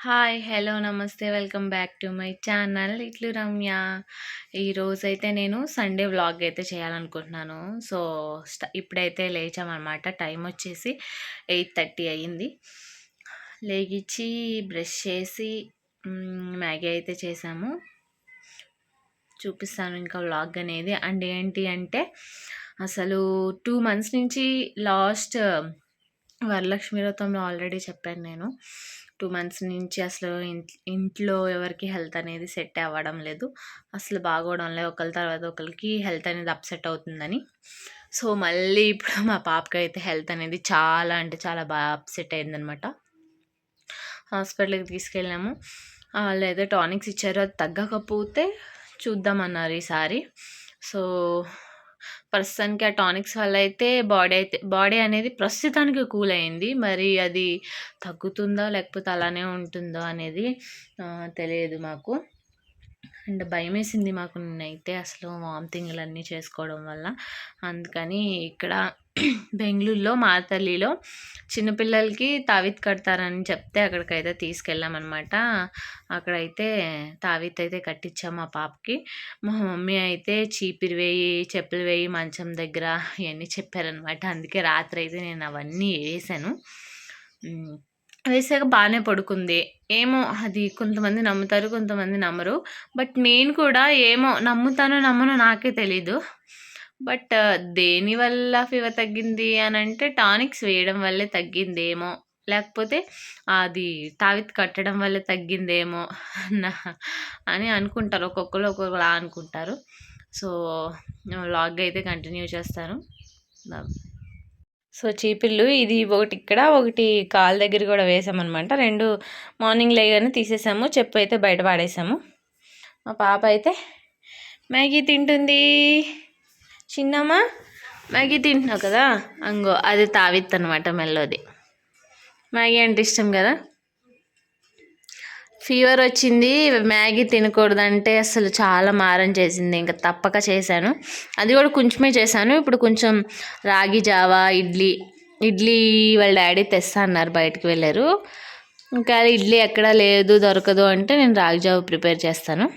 Hi! Hello! నమస్తే. Welcome back to my channel ఇట్లు రమ్య. ఈరోజైతే నేను సండే వ్లాగ్ అయితే చేయాలనుకుంటున్నాను. సో, ఇప్పుడైతే లేచామనమాట. టైం వచ్చేసి 8:30 అయ్యింది. లేగిచ్చి బ్రష్ చేసి మ్యాగీ అయితే చేసాము. చూపిస్తాను ఇంకా వ్లాగ్ అనేది. అండ్ ఏంటి అంటే అసలు 2 మంత్స్ నుంచి లాస్ట్ వరలక్ష్మి వ్రతంలో ఆల్రెడీ చెప్పాను నేను. 2 మంత్స్ నుంచి అసలు ఇంట్లో ఎవరికి హెల్త్ అనేది సెట్ అవ్వడం లేదు. అసలు బాగోవడం లేదు. ఒకళ్ళ తర్వాత ఒకళ్ళకి హెల్త్ అనేది అప్సెట్ అవుతుందని. సో, మళ్ళీ ఇప్పుడు మా పాపకైతే హెల్త్ అనేది చాలా అంటే చాలా బాగా అప్సెట్ అయిందనమాట. హాస్పిటల్‌కి తీసుకెళ్ళాము. వాళ్ళేదో టానిక్స్ ఇచ్చారు. అది తగ్గకపోతే చూద్దామన్నారు ఈసారి. సో, ప్రస్తుతానికి ఆ టానిక్స్ వల్ల అయితే బాడీ అనేది ప్రస్తుతానికి కూల్ అయింది. మరి అది తగ్గుతుందో లేకపోతే అలానే ఉంటుందో అనేది తెలియదు మాకు. అండ్ భయమేసింది మాకు నిన్నైతే అసలు వామిటింగ్‌లన్నీ చేసుకోవడం వల్ల. అందుకని ఇక్కడ బెంగుళూరులో మాతల్లిలో చిన్నపిల్లలకి తావిత్ కడతారని చెప్తే అక్కడికైతే తీసుకెళ్ళామనమాట. అక్కడైతే తావిత్ అయితే కట్టించాం మా పాపకి. మా మమ్మీ అయితే చీపిరి వేయి, చెప్పులు వేయి మంచం దగ్గర ఇవన్నీ చెప్పారనమాట. అందుకే రాత్రి అయితే నేను అవన్నీ వేసాను. వేసాక బాగానే పడుకుంది. ఏమో అది కొంతమంది నమ్ముతారు, కొంతమంది నమ్మరు. బట్ నేను కూడా ఏమో నమ్ముతానో నమ్మనో నాకే తెలీదు. బట్ దేనివల్ల ఫీవర్ తగ్గింది అని అంటే టానిక్స్ వేయడం వల్లే తగ్గిందేమో, లేకపోతే అది తావిత్ కట్టడం వల్లే తగ్గిందేమో అని అనుకుంటారు. ఒక్కొక్కరు ఒక్కొక్కలా అనుకుంటారు. సో, వ్లాగ్ అయితే కంటిన్యూ చేస్తాను. సో, చీపిళ్ళు ఇది ఒకటి ఇక్కడ, ఒకటి కాలు దగ్గర కూడా వేసామన్నమాట. 2 మార్నింగ్ లేగానే తీసేసాము. చెప్పు అయితే బయట పాడేసాము. మా పాప అయితే మ్యాగీ తింటుంది. చిన్నమ్మ మ్యాగీ తింటున్నావు కదా, అంగో అది తావిత్ అనమాట మెల్లోది. మ్యాగీ అంటే ఇష్టం కదా. ఫీవర్ వచ్చింది, మ్యాగీ తినకూడదంటే అసలు చాలా మారం చేసింది. ఇంకా తప్పక చేశాను. అది కూడా కొంచెమే చేశాను. ఇప్పుడు కొంచెం రాగి జావా, ఇడ్లీ వాళ్ళ డాడీ తెస్తా అన్నారు, బయటకు వెళ్ళారు. ఇంకా ఇడ్లీ ఎక్కడా లేదు, దొరకదు అంటే నేను రాగి జావ ప్రిపేర్ చేస్తాను,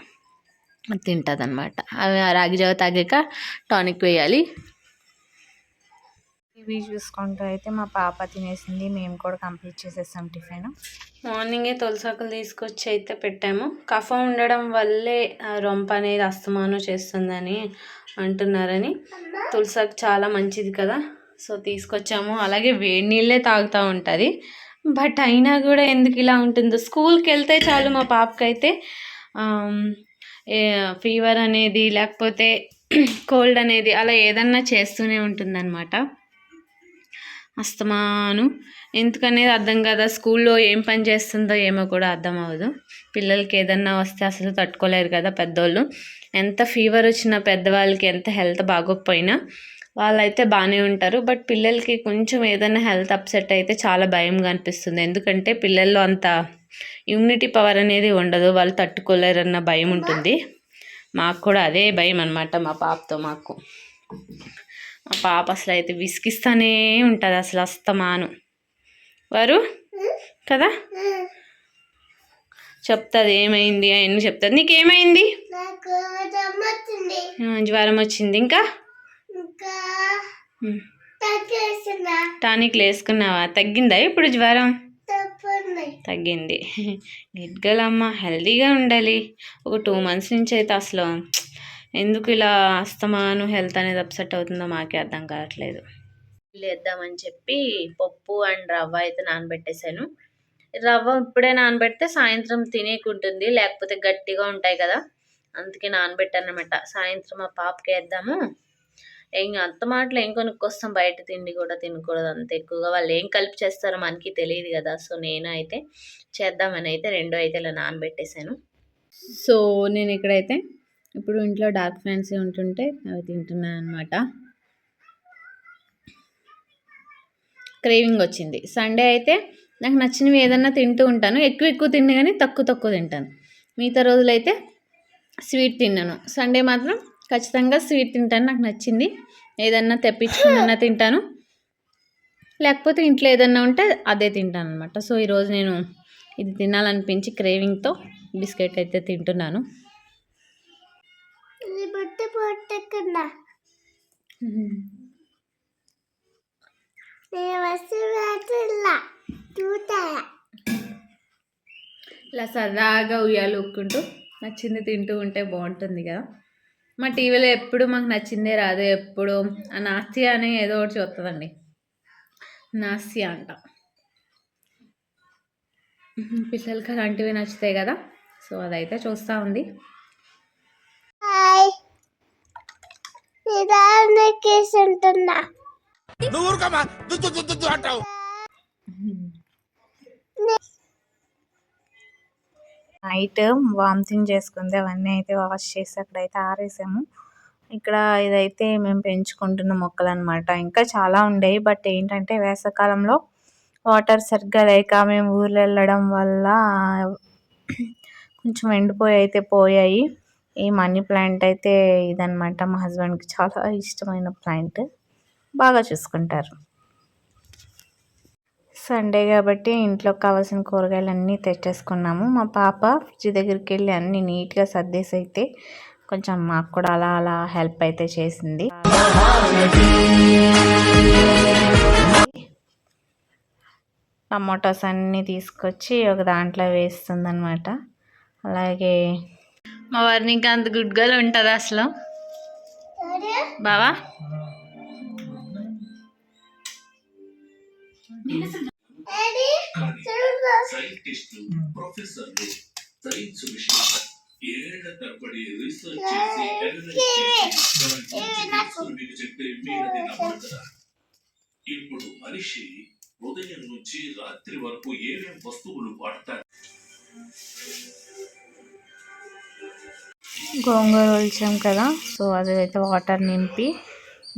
తింటుంది అనమాట. అవి రాగి జావ తాగాక టానిక్ వేయాలి. ఇవి చూసుకుంటూ అయితే మా పాప తినేసింది. మేము కూడా కంప్లీట్ చేసేసాం టిఫిన్. మార్నింగే తులసాకులు తీసుకొచ్చి అయితే పెట్టాము. కఫం ఉండడం వల్లే రొంప అనేది అస్తమానం చేస్తుందని అంటున్నారని. తులసాకు చాలా మంచిది కదా, సో తీసుకొచ్చాము. అలాగే వేడి నీళ్ళే తాగుతూ ఉంటుంది. బట్ అయినా కూడా ఎందుకు ఇలా ఉంటుందో, స్కూల్కి వెళ్తే చాలు మా పాపకైతే ఫీవర్ అనేది లేకపోతే కోల్డ్ అనేది అలా ఏదన్నా చేస్తూనే ఉంటుందన్నమాట. అస్తమాను ఎందుకనేది అర్థం కదా. స్కూల్లో ఏం పని చేస్తుందో ఏమో కూడా అర్థం అవ్వదు. పిల్లలకి ఏదన్నా వస్తే అసలు తట్టుకోలేరు కదా పెద్దోళ్ళు. ఎంత ఫీవర్ వచ్చినా పెద్దవాళ్ళకి ఎంత హెల్త్ బాగోకపోయినా వాళ్ళైతే బాగానే ఉంటారు. బట్ పిల్లలకి కొంచెం ఏదైనా హెల్త్ అప్సెట్ అయితే చాలా భయంగా అనిపిస్తుంది. ఎందుకంటే పిల్లల్లో అంత ఇమ్యూనిటీ పవర్ అనేది ఉండదు, వాళ్ళు తట్టుకోలేరన్న భయం ఉంటుంది. మాకు కూడా అదే భయం అనమాట మా పాపతో. మాకు మా పాప అసలు అయితే విసిగిస్తూనే ఉంటుంది అసలు అస్తమాను. వారు కదా చెప్తుంది ఏమైంది అవన్నీ చెప్తుంది. నీకేమైంది? జ్వరం వచ్చింది. ఇంకా టానిక్లు వేసుకున్నావా? తగ్గిందా ఇప్పుడు జ్వరం? తగ్గింది. గిడ్గలమ్మ హెల్తీగా ఉండాలి. ఒక 2 మంత్స్ నుంచి అయితే అసలు ఎందుకు ఇలా అస్తమాను హెల్త్ అనేది అప్సెట్ అవుతుందో మాకే అర్థం కావట్లేదు. వేద్దామని చెప్పి పప్పు అండ్ రవ్వ అయితే నానబెట్టేశాను. రవ్వ ఇప్పుడే నానబెడితే సాయంత్రం తినేకుంటుంది, లేకపోతే గట్టిగా ఉంటాయి కదా, అందుకే నానబెట్టాను అనమాట. సాయంత్రం మా పాపకి వేద్దాము. అంత మాటలు ఏం కొనుక్కొస్తాం, బయట తిండి కూడా తినకూడదు అంత ఎక్కువగా. వాళ్ళు ఏం కలిపి చేస్తారో మనకి తెలియదు కదా. సో నేను అయితే చేద్దామని అయితే 2 అయితే ఇలా నానబెట్టేశాను. సో నేను ఇక్కడైతే ఇప్పుడు ఇంట్లో డార్క్ ఫ్యాన్సీ ఉంటుంటే అవి తింటున్నాను అనమాట. క్రేవింగ్ వచ్చింది. సండే అయితే నాకు నచ్చినవి ఏదన్నా తింటూ ఉంటాను. ఎక్కువ తిన్ను కానీ తక్కువ తింటాను. మిగతా రోజులైతే స్వీట్ తిన్నాను. సండే మాత్రం ఖచ్చితంగా స్వీట్ తింటాను. నాకు నచ్చింది ఏదన్నా తెప్పించుకున్నా తింటాను, లేకపోతే ఇంట్లో ఏదన్నా ఉంటే అదే తింటాను అనమాట. సో ఈరోజు నేను ఇది తినాలనిపించి క్రేవింగ్తో బిస్కెట్ అయితే తింటున్నాను. ఇలా సరదాగా ఉయ్యాలు ఊక్కుంటూ నచ్చింది తింటూ ఉంటే బాగుంటుంది కదా. మా టీవీలో ఎప్పుడు మాకు నచ్చిందే రాదు, ఎప్పుడు ఆ నాస్తియా అని ఏదో ఒకటి చూస్తుందండి. నాస్తియా అంట. పిల్లలకి అలాంటివి నచ్చుతాయి కదా, సో అదైతే చూస్తూ ఉంది. నైట్ వామిటింగ్ చేసుకుంది, అవన్నీ అయితే వాష్ చేసి అక్కడైతే ఆరేసాము. ఇక్కడ ఇదైతే మేము పెంచుకుంటున్న మొక్కలు అనమాట. ఇంకా చాలా ఉండేవి, బట్ ఏంటంటే వేసవకాలంలో వాటర్ సరిగ్గా లేక మేము ఊర్లో వెళ్ళడం వల్ల కొంచెం ఎండిపోయి అయితే పోయాయి. ఈ మనీ ప్లాంట్ అయితే ఇదనమాట, మా హస్బెండ్కి చాలా ఇష్టమైన ప్లాంట్, బాగా చూసుకుంటారు. సండే కాబట్టి ఇంట్లోకి కావాల్సిన కూరగాయలు అన్నీ తెచ్చేసుకున్నాము. మా పాప ఫ్రిడ్జ్ దగ్గరికి వెళ్ళి అన్నీ నీట్గా సర్దేసి అయితే కొంచెం మాకు కూడా అలా అలా హెల్ప్ అయితే చేసింది. టమాటోస్ అన్నీ తీసుకొచ్చి ఒక దాంట్లో వేస్తుంది అనమాట. అలాగే మా వారిని ఇంకా అంత గుడ్గా ఉంటుంది అసలు. బావా సైంటిస్టులు, ప్రొఫెసర్లు, సైన్స్ విషయాలు ఏళ్ల తరబడి రీసెర్చ్ చేసి మీకు చెప్పే మీరది నమ్మరు కదా. ఇప్పుడు మనిషి ఉదయం నుంచి రాత్రి వరకు ఏమేం వస్తువులు వాడతారు. గోంగూర ఒలిచాం కదా, సో అదైతే వాటర్ నింపి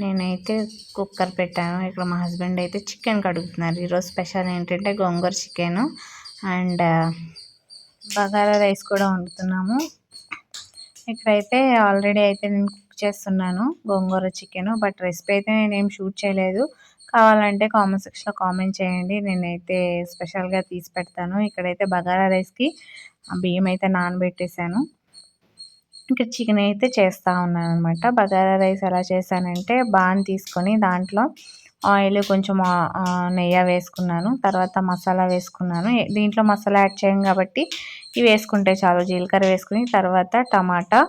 నేనైతే కుక్కర్ పెట్టాను. ఇక్కడ మా హస్బెండ్ అయితే చికెన్ కడుగుతున్నారు. ఈరోజు స్పెషల్ ఏంటంటే గోంగూర చికెను అండ్ బగారా రైస్ కూడా వండుతున్నాము. ఇక్కడైతే ఆల్రెడీ అయితే నేను కుక్ చేస్తున్నాను గోంగూర చికెను, బట్ రెసిపీ అయితే నేనేం షూట్ చేయలేదు. కావాలంటే కామెంట్ సెక్షన్లో కామెంట్ చేయండి, నేనైతే స్పెషల్గా తీసి పెడతాను. ఇక్కడైతే బగారా రైస్కి బియ్యం అయితే నానబెట్టేశాను. ఇంకా చికెన్ అయితే చేస్తూ ఉన్నాను అనమాట. బగారా రైస్ ఎలా చేశానంటే బాన్ తీసుకొని దాంట్లో ఆయిల్ కొంచెం నెయ్యి వేసుకున్నాను, తర్వాత మసాలా వేసుకున్నాను. దీంట్లో మసాలా యాడ్ చేయం కాబట్టి ఇవి వేసుకుంటే చాలు. జీలకర్ర వేసుకుని తర్వాత టమాటా,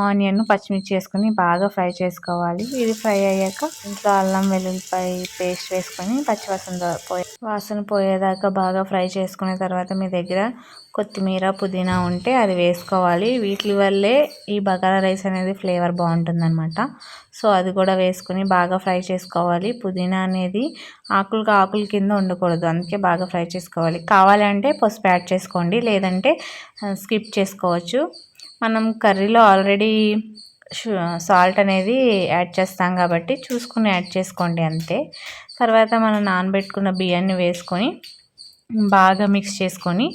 ఆనియన్, పచ్చిమిర్చి వేసుకొని బాగా ఫ్రై చేసుకోవాలి. ఇది ఫ్రై అయ్యాక ఇంట్లో అల్లం వెల్లుల్లిపాయ పేస్ట్ వేసుకొని వాసన పోయేదాకా బాగా ఫ్రై చేసుకున్న తర్వాత మీ దగ్గర కొత్తిమీర, పుదీనా ఉంటే అది వేసుకోవాలి. వీటి వల్లే ఈ బగారా రైస్ అనేది ఫ్లేవర్ బాగుంటుందన్నమాట. సో అది కూడా వేసుకొని బాగా ఫ్రై చేసుకోవాలి. పుదీనా అనేది ఆకుల కింద ఉండకూడదు, అందుకే బాగా ఫ్రై చేసుకోవాలి. కావాలంటే పసుపు యాడ్ చేసుకోండి, లేదంటే స్కిప్ చేసుకోవచ్చు. మనం కర్రీలో ఆల్రెడీ సాల్ట్ అనేది యాడ్ చేస్తాం కాబట్టి చూసుకుని యాడ్ చేసుకోండి అంతే. తర్వాత మనం నానబెట్టుకున్న బియ్యాన్ని వేసుకొని బాగా మిక్స్ చేసుకొని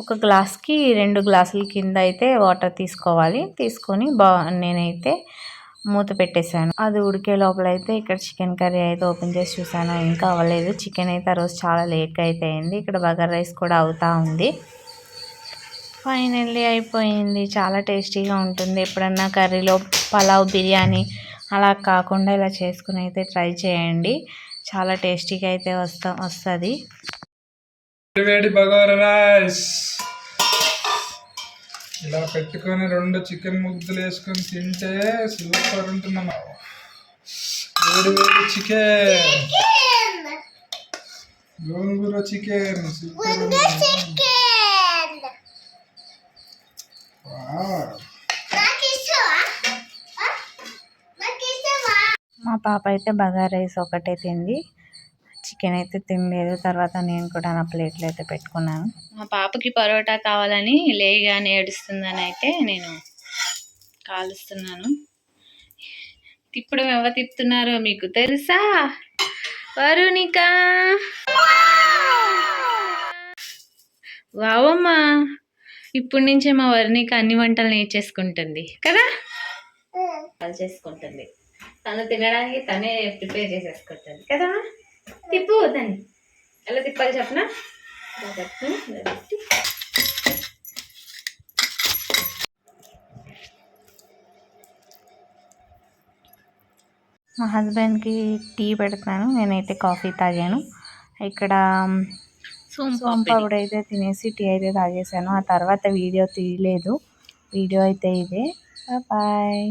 ఒక గ్లాస్కి 2 గ్లాసుల కింద అయితే వాటర్ తీసుకోవాలి. తీసుకొని నేనైతే మూత పెట్టేశాను. అది ఉడికే లోపల అయితే ఇక్కడ చికెన్ కర్రీ అయితే ఓపెన్ చేసి చూసాను, ఇంకా అవ్వలేదు. చికెన్ అయితే ఆ రోజు చాలా లేట్గా అయితే అయింది. ఇక్కడ బగారా రైస్ కూడా అవుతూ ఉంది. ఫైనల్లీ అయిపోయింది. చాలా టేస్టీగా ఉంటుంది. ఎప్పుడన్నా కర్రీలో పలావ్, బిర్యానీ అలా కాకుండా ఇలా చేసుకుని అయితే ట్రై చేయండి, చాలా టేస్టీగా అయితే వస్తుంది. వేడి బగారా రైస్ ఇలా పెట్టుకొని 2 చికెన్ ముద్దలు వేసుకొని తింటే సూపర్ ఉంటుందమ్మా. వేడి వేడి చికెన్, గోంగూర చికెన్ సూపర్. మా పాప అయితే బగారా రైస్ ఒకటే తింది, చికెన్ అయితే తినలేదు. తర్వాత నేను కూడా నా ప్లేట్లో అయితే పెట్టుకున్నాను. మా పాపకి పరోటా కావాలని లేగానే ఏడుస్తుందని అయితే నేను కాలుస్తున్నాను. తిప్పడం ఎవరు తిప్పుతున్నారో మీకు తెలుసా? వరుణిక. వావమ్మా, ఇప్పటి నుంచే మా వరుణిక అన్ని వంటలు నేర్చేసుకుంటుంది కదా, చేసుకుంటుంది. తను తినడానికి తనే ప్రిపేర్ చేసేసుకుంటుంది కదా. తిప్పు దాన్ని, ఎలా తిప్పాలి చెప్పనా? కాబట్టి మా హస్బెండ్కి టీ పెడుతున్నాను, నేనైతే కాఫీ తాగాను. ఇక్కడ సోంపాపిడి అయితే తినేసి టీ అయితే తాగేసాను. ఆ తర్వాత వీడియో తీయలేదు. వీడియో అయితే ఇదే. బాయ్.